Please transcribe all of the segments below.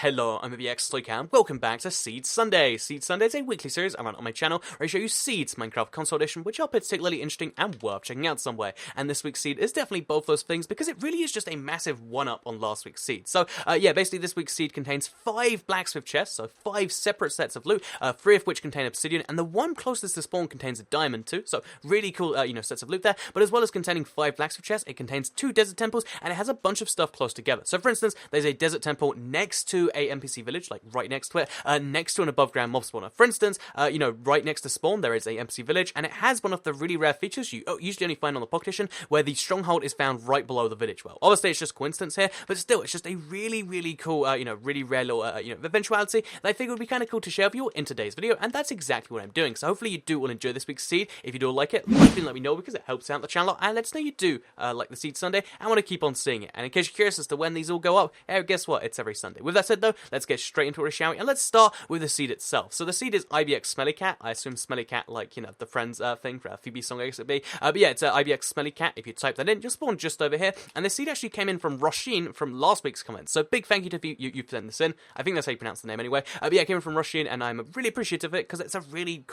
Hello, I'm the X-Toycam. Welcome back to Seeds Sunday. Seeds Sunday is a weekly series I run on my channel where I show you seeds, Minecraft console edition, which are particularly interesting and worth checking out somewhere. And this week's seed is definitely both those things because it really is just a massive one-up on last week's seed. So, basically this week's seed contains 5 blacksmith chests, so 5 separate sets of loot, 3 of which contain obsidian, and the one closest to spawn contains a diamond too. So, really cool, sets of loot there. But as well as containing 5 blacksmith chests, it contains 2 desert temples, and it has a bunch of stuff close together. So, for instance, there's a desert temple next to a NPC village, like right next to it, next to an above ground mob spawner. For instance, right next to spawn there is a NPC village, and it has one of the really rare features you usually only find on the pocket edition, where the stronghold is found right below the village. Well, obviously it's just coincidence here, but still, it's just a really, really cool, really rare little, eventuality that I think would be kind of cool to share with you in today's video, and that's exactly what I'm doing. So hopefully you do all enjoy this week's seed. If you do like it, let me know because it helps out the channel, and let us know you do like the Seed Sunday and want to keep on seeing it. And in case you're curious as to when these all go up, guess what? It's every Sunday. With that said, though, let's get straight into it, shall we? And let's start with the seed itself. So the seed is IBX Smelly Cat. I assume Smelly Cat, like, the Friends thing for Phoebe's song, I guess it'd be. But yeah, it's IBX Smelly Cat. If you type that in, you'll spawn just over here. And the seed actually came in from Roshin from last week's comments. So big thank you to you sent this in. I think that's how you pronounce the name anyway. But yeah, it came in from Roshin, and I'm really appreciative of it because it's a really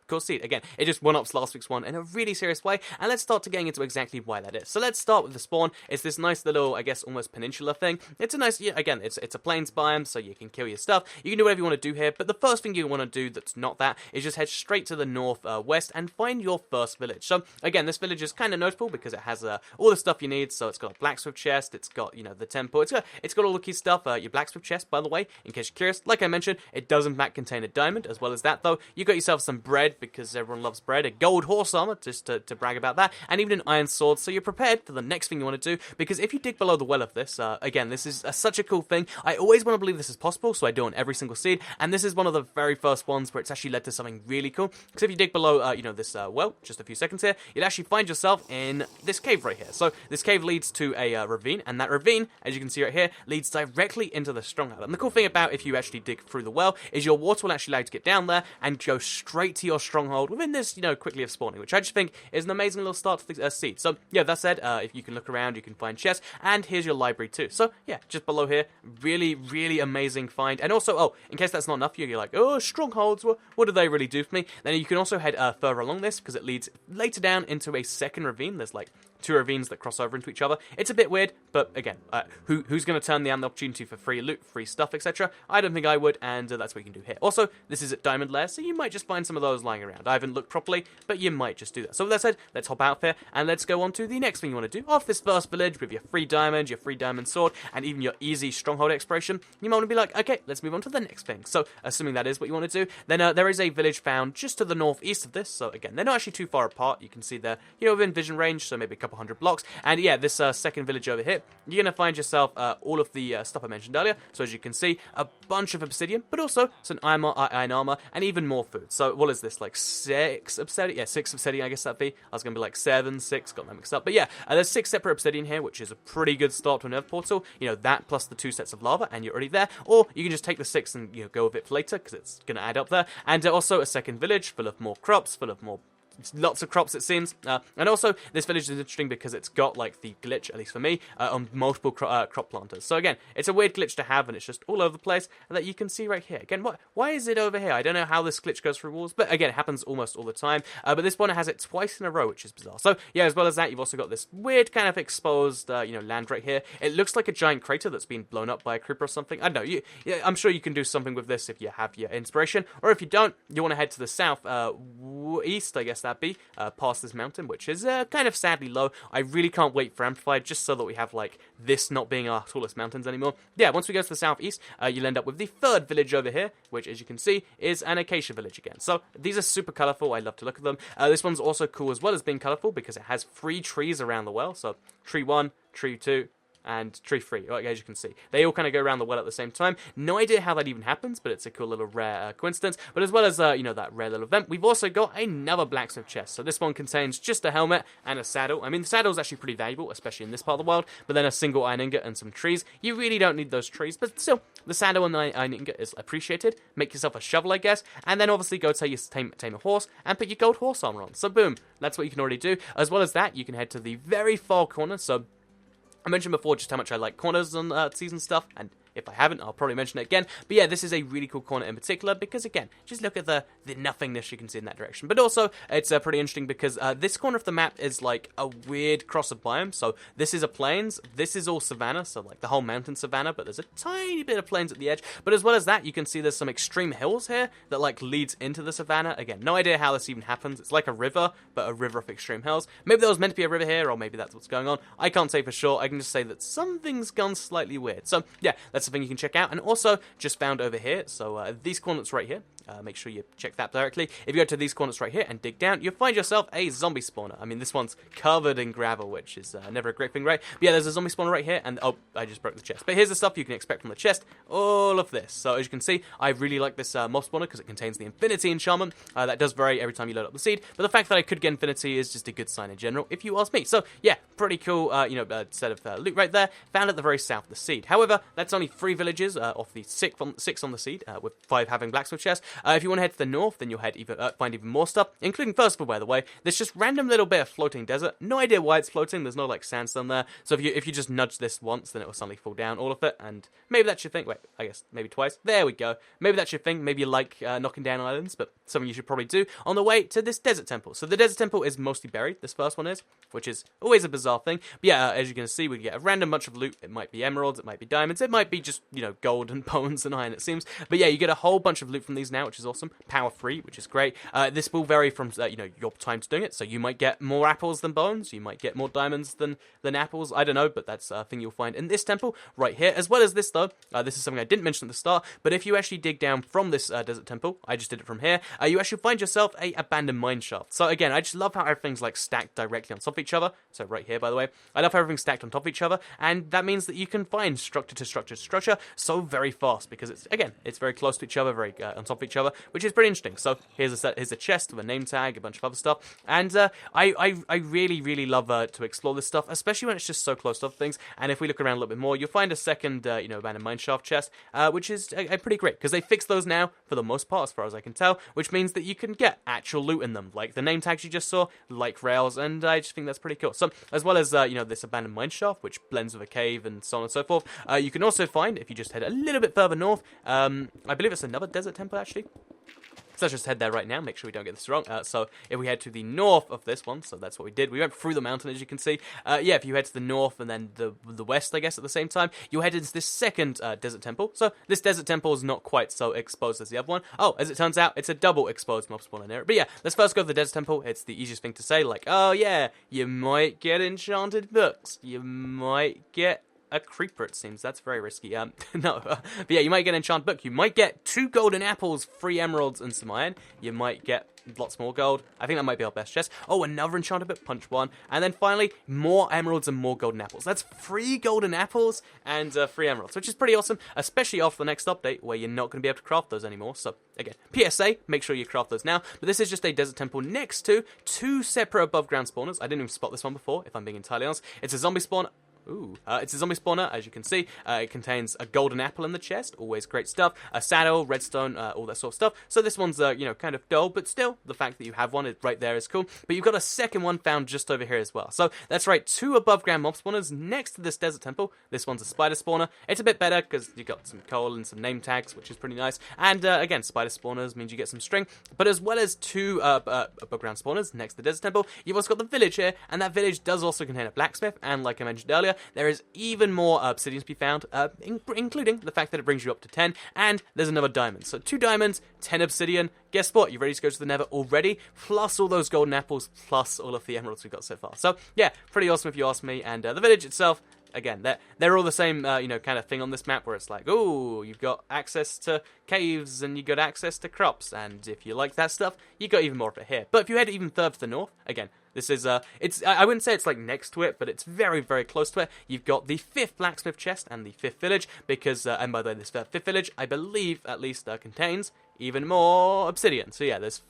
cool seed. Again, it just one-ups last week's one in a really serious way. And let's start to getting into exactly why that is. So let's start with the spawn. It's this nice little, I guess, almost peninsula thing. It's a nice, again, it's a plains biome, so you can kill your stuff. You can do whatever you want to do here, but the first thing you want to do that's not that is just head straight to the northwest and find your first village. So again, this village is kind of notable because it has all the stuff you need. So it's got a blacksmith chest, it's got the temple, it's got all the key stuff. Your blacksmith chest, by the way, in case you're curious, like I mentioned, it does in fact contain a diamond. As well as that, though, you got yourself some bread because everyone loves bread, a gold horse armor just to brag about that, and even an iron sword. So you're prepared for the next thing you want to do, because if you dig below the well of this, again, this is such a cool thing. I always want to believe this is possible, so I do on every single seed, and this is one of the very first ones where it's actually led to something really cool. Because if you dig below, this well, just a few seconds here, you'd actually find yourself in this cave right here. So this cave leads to a ravine, and that ravine, as you can see right here, leads directly into the stronghold. And the cool thing about if you actually dig through the well is your water will actually allow you to get down there and go straight to your stronghold within this, quickly of spawning, which I just think is an amazing little start to the seed. So yeah, that said, if you can look around, you can find chests, and here's your library too. So yeah, just below here, really, really amazing find. And also, in case that's not enough, you're like, oh, strongholds, what do they really do for me? Then you can also head further along this, because it leads later down into a second ravine. There's like 2 ravines that cross over into each other. It's a bit weird, but again, who's going to turn down the opportunity for free loot, free stuff, etc.? I don't think I would, and that's what you can do here. Also, this is at diamond layer, so you might just find some of those lying around. I haven't looked properly, but you might just do that. So with that said, let's hop out here, and let's go on to the next thing you want to do. Off this first village with your free diamond, your free diamond sword, and even your easy stronghold exploration, you might want to be like, okay, let's move on to the next thing. So, assuming that is what you want to do, then there is a village found just to the northeast of this. So again, they're not actually too far apart. You can see they're, within vision range, so maybe a couple hundred blocks. And yeah, this second village over here, you're going to find yourself all of the stuff I mentioned earlier. So as you can see, a bunch of obsidian, but also some iron armor, and even more food. So what is this, like 6 obsidian? Yeah, 6 obsidian, I guess that'd be. I was going to be like 7, 6, got that mixed up. But yeah, there's 6 separate obsidian here, which is a pretty good start to an earth portal. That plus the 2 sets of lava, and you're already there. Or you can just take the 6 and go with it for later, because it's going to add up there. And also a second village full of more crops, full of more lots of crops, it seems. And also, this village is interesting because it's got, like, the glitch, at least for me, on multiple crop planters. So again, it's a weird glitch to have, and it's just all over the place, that you can see right here. Again, why is it over here? I don't know how this glitch goes through walls, but again, it happens almost all the time. But this one has it twice in a row, which is bizarre. So yeah, as well as that, you've also got this weird kind of exposed, land right here. It looks like a giant crater that's been blown up by a creeper or something. I don't know. I'm sure you can do something with this if you have your inspiration, or if you don't, you want to head to the south, east, I guess that'd be, past this mountain, which is kind of sadly low. I really can't wait for Amplified, just so that we have, like, this not being our tallest mountains anymore. Yeah, once we go to the southeast, you'll end up with the third village over here, which, as you can see, is an Acacia Village again. So, these are super colourful. I love to look at them. This one's also cool as well as being colourful, because it has 3 trees around the well. So, tree 1, tree 2, and tree 3, as you can see. They all kind of go around the well at the same time. No idea how that even happens, but it's a cool little rare coincidence. But as well as, that rare little event, we've also got another blacksmith chest. So this one contains just a helmet and a saddle. I mean, the saddle's actually pretty valuable, especially in this part of the world, but then a single iron ingot and some trees. You really don't need those trees, but still, the saddle and the iron ingot is appreciated. Make yourself a shovel, I guess, and then obviously go tame a horse and put your gold horse armor on. So boom, that's what you can already do. As well as that, you can head to the very far corner, so I mentioned before just how much I like corners on season stuff, and If I haven't, I'll probably mention it again. But yeah, this is a really cool corner in particular because, again, just look at the nothingness you can see in that direction. But also, it's pretty interesting because this corner of the map is like a weird cross of biome. So this is a plains, this is all savanna, so like the whole mountain savanna, but there's a tiny bit of plains at the edge. But as well as that, you can see there's some extreme hills here that like leads into the savanna. Again, no idea how this even happens. It's like a river, but a river of extreme hills. Maybe there was meant to be a river here, or maybe that's what's going on. I can't say for sure. I can just say that something's gone slightly weird. So yeah, that's something you can check out. And also just found over here, so these coordinates right here, make sure you check that directly. If you go to these coordinates right here and dig down, you'll find yourself a zombie spawner. I mean, this one's covered in gravel, which is never a great thing, right? But yeah, there's a zombie spawner right here, and oh, I just broke the chest. But here's the stuff you can expect from the chest, all of this. So as you can see, I really like this mob spawner because it contains the infinity enchantment. That does vary every time you load up the seed, but the fact that I could get infinity is just a good sign in general, if you ask me. So yeah, pretty cool, set of loot right there, found at the very south of the seed. However, that's only 3 villages off the 6 on the seed, with 5 having blacksmith chests. If you want to head to the north, then you'll find even more stuff, including, first of all, by the way, there's just random little bit of floating desert. No idea why it's floating. There's no like sandstone there. So if you just nudge this once, then it will suddenly fall down, all of it. And maybe that's your thing. Wait, I guess maybe twice. There we go. Maybe that's your thing. Maybe you like knocking down islands, but something you should probably do on the way to this desert temple. So the desert temple is mostly buried. This first one is, which is always a bizarre thing. But yeah, as you can see, we get a random bunch of loot. It might be emeralds, it might be diamonds, it might be just, gold and bones and iron, it seems. But yeah, you get a whole bunch of loot from these now, which is awesome. Power 3, which is great. This will vary from, your time to doing it. So you might get more apples than bones. You might get more diamonds than apples. I don't know, but that's a thing you'll find in this temple right here. As well as this, though, this is something I didn't mention at the start, but if you actually dig down from this desert temple, I just did it from here, you actually find yourself a abandoned mine shaft. So again, I just love how everything's like stacked directly on top of each other. So right here, by the way, I love how everything's stacked on top of each other, and that means that you can find structure to structure to structure so very fast because it's very close to each other, very on top of each other, which is pretty interesting. So here's a chest with a name tag, a bunch of other stuff, and I really love to explore this stuff, especially when it's just so close to other things. And if we look around a little bit more, you'll find a second abandoned mineshaft chest, which is pretty great because they fixed those now for the most part, as far as I can tell, which means that you can get actual loot in them, like the name tags you just saw, like rails, and I just think that's pretty cool. So as well as this abandoned mineshaft, which blends with a cave and so on and so forth, you can also find, if you just head a little bit further north, I believe it's another desert temple actually. So let's just head there right now, make sure we don't get this wrong. So if we head to the north of this one, so that's what we did. We went through the mountain, as you can see. Yeah, if you head to the north and then the west, I guess, at the same time, you'll head into this second desert temple. So this desert temple is not quite so exposed as the other one. Oh, as it turns out, it's a double exposed mob spawn in there. But yeah, let's first go to the desert temple. It's the easiest thing to say, like, oh yeah, you might get enchanted books. You might get a creeper, it seems. That's very risky. No, but yeah, you might get an enchanted book. You might get 2 golden apples, 3 emeralds, and some iron. You might get lots more gold. I think that might be our best chest. Oh, another enchanted book, punch 1. And then finally, more emeralds and more golden apples. That's 3 golden apples and 3 emeralds, which is pretty awesome, especially after the next update where you're not going to be able to craft those anymore. So again, PSA, make sure you craft those now. But this is just a desert temple next to 2 separate above ground spawners. I didn't even spot this one before, if I'm being entirely honest. It's a zombie spawn. Ooh. It's a zombie spawner, as you can see. It contains a golden apple in the chest, always great stuff. A saddle, redstone, all that sort of stuff. So this one's, kind of dull, but still, the fact that you have one right there is cool. But you've got a second one found just over here as well. So that's right, 2 above ground mob spawners next to this desert temple. This one's a spider spawner. It's a bit better because you've got some coal and some name tags, which is pretty nice. And again, spider spawners means you get some string. But as well as 2 above ground spawners next to the desert temple, you've also got the village here, and that village does also contain a blacksmith. And like I mentioned earlier, there is even more obsidian to be found, including the fact that it brings you up to 10, and there's another diamond. So 2 diamonds, 10 obsidian. Guess what? You're ready to go to the nether already, plus all those golden apples, plus all of the emeralds we've got so far. So yeah, pretty awesome if you ask me. And the village itself, again, they're all the same, kind of thing on this map where it's like, oh, you've got access to caves and you got access to crops, and if you like that stuff, you got even more of it here. But if you head even further to the north, again, this is, I wouldn't say it's like next to it, but it's very, very close to it. You've got the 5th blacksmith chest and the 5th village, because, and by the way, this 5th village, I believe, at least, contains even more obsidian. So yeah, there's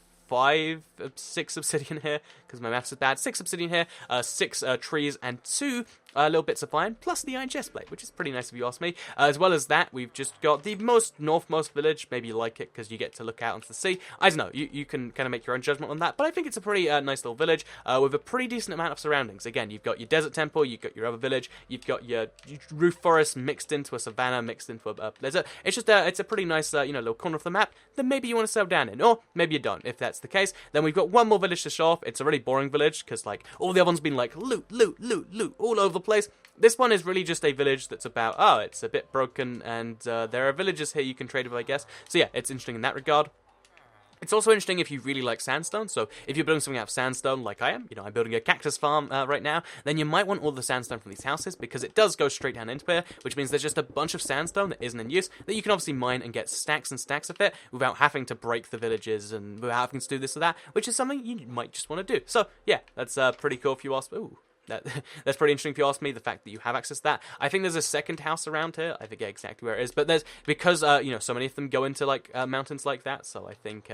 6 obsidian here, because my maths is bad. 6 obsidian here, 6 trees, and 2 little bits of iron, plus the iron chestplate, which is pretty nice if you ask me. As well as that, we've just got the northmost village. Maybe you like it because you get to look out onto the sea. I don't know, you can kind of make your own judgment on that, but I think it's a pretty nice little village with a pretty decent amount of surroundings. Again, you've got your desert temple, you've got your other village, you've got your roof forest mixed into a savannah, mixed into a desert. It's just it's a pretty nice little corner of the map that maybe you want to settle down in, or maybe you don't. If that's the case, then we've got one more village to show off. It's a really boring village because like all the other ones been like loot all over the place. This one is really just a village that's about, it's a bit broken, and there are villagers here you can trade with, I guess. So yeah, it's interesting in that regard. It's also interesting if you really like sandstone, so if you're building something out of sandstone like I am, I'm building a cactus farm right now, then you might want all the sandstone from these houses, because it does go straight down into here, which means there's just a bunch of sandstone that isn't in use, that you can obviously mine and get stacks and stacks of it, without having to break the villages, and without having to do this or that, which is something you might just want to do. So yeah, that's pretty cool if you ask. Ooh. That's pretty interesting if you ask me, the fact that you have access to that. I think there's a second house around here. I forget exactly where it is, but there's, because so many of them go into like mountains like that, so I think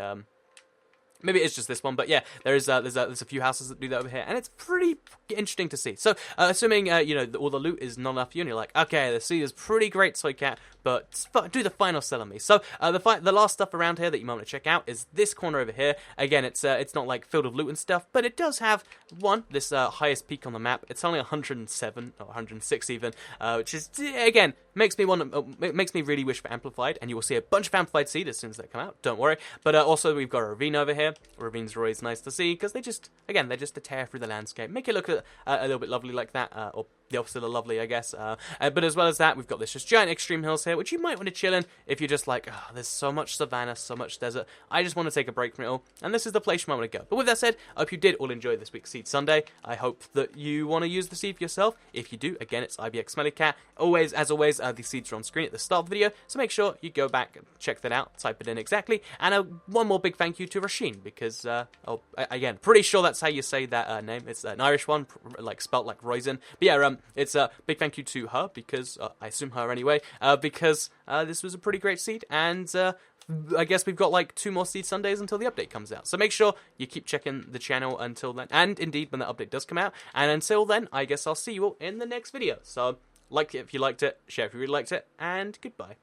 maybe it's just this one, but yeah, there's a few houses that do that over here, and it's pretty interesting to see. So, assuming all the loot is not enough for you, and you're like, okay, the sea is pretty great, Soy Cat, but do the final sell on me. So, the last stuff around here that you might want to check out is this corner over here. Again, it's not like filled with loot and stuff, but it does have this highest peak on the map. It's only 107 or 106 even, which is again makes me really wish for amplified, and you will see a bunch of amplified seed as soon as they come out. Don't worry. But also we've got a ravine over here. Ravines are always nice to see because they're just a tear through the landscape, make it look a little bit lovely like that, or the opposite of lovely, I guess. But as well as that, we've got this just giant extreme hills here, which you might want to chill in if you're just like, there's so much savannah, so much desert. I just want to take a break from it all, and this is the place you might want to go. But with that said, I hope you did all enjoy this week's Seed Sunday. I hope that you want to use the seed for yourself. If you do, again, it's IBX Smelly Cat. As always, the seeds are on screen at the start of the video, so make sure you go back and check that out, type it in exactly. And one more big thank you to Rasheen, because, again, pretty sure that's how you say that name. It's an Irish one, like spelt like Roisin. But yeah, it's a big thank you to her, because, I assume her anyway, because this was a pretty great seed, and I guess we've got like 2 more Seed Sundays until the update comes out. So make sure you keep checking the channel until then, and indeed when the update does come out. And until then, I guess I'll see you all in the next video. So like it if you liked it, share if you really liked it, and goodbye.